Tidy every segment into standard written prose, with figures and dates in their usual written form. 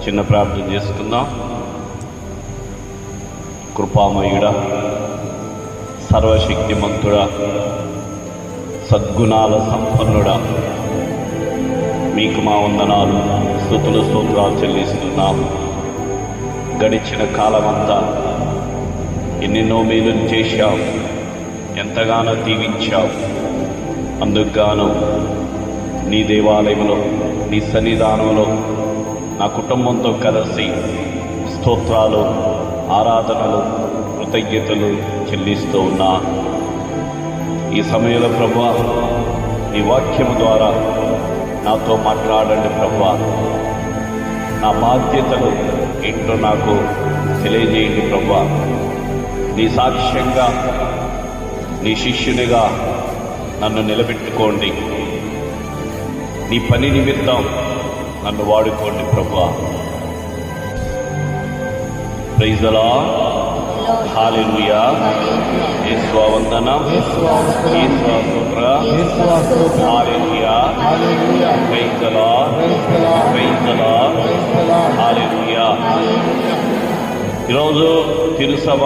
చిన్న ప్రార్థన చేసుకుందాం. కృపామయుడా, సర్వశక్తిమంతుడా, సద్గుణాల సంపన్నుడా, మీకు మా వందనాలు, స్తుతులు స్తోత్రాలు చెల్లిస్తున్నాము. గడిచిన కాలమంతా ఎన్నెన్నో మేలులు చేశావు, ఎంతగానో దీవించావు. అందుకుగాను నీ దేవాలయంలో, నీ సన్నిధానంలో నా కుటుంబంతో కలిసి స్తోత్రాలు, ఆరాధనలు, కృతజ్ఞతలు చెల్లిస్తూ ఉన్నా. ఈ సమయంలో ప్రభువా, నీ వాక్యము ద్వారా నాతో మాట్లాడండి ప్రభువా. నా బాధ్యతలు ఏంటో నాకు తెలియజేయండి ప్రభువా. నీ సాక్ష్యంగా, నీ శిష్యునిగా నన్ను నిలబెట్టుకోండి. నీ పని నిమిత్తం నన్ను వాడుకోండి ప్రభువా. Praise the lord. Hallelujah. Yesu వందనం, యేసు స్తోత్రం. Hallelujah. Praise the lord, praise the lord. Hallelujah. ఈరోజు తిరుసభ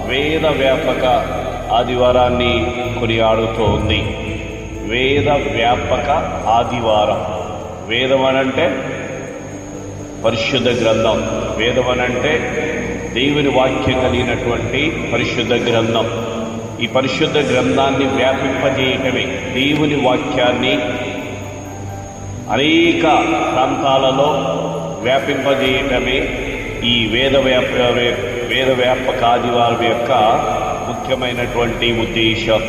వేద వ్యాపక ఆదివారాన్ని కొనియాడుతూ ఉంది. వేద వ్యాపక ఆదివారం. వేదం అనంటే పరిశుద్ధ గ్రంథం. వేదం అనంటే దేవుని వాక్యం కలిగినటువంటి పరిశుద్ధ గ్రంథం. ఈ పరిశుద్ధ గ్రంథాన్ని వ్యాపింపజేయటమే, దేవుని వాక్యాన్ని అనేక ప్రాంతాలలో వ్యాపింపజేయటమే ఈ వేద వ్యాపక ఆదివారం యొక్క ముఖ్యమైనటువంటి ఉద్దేశం.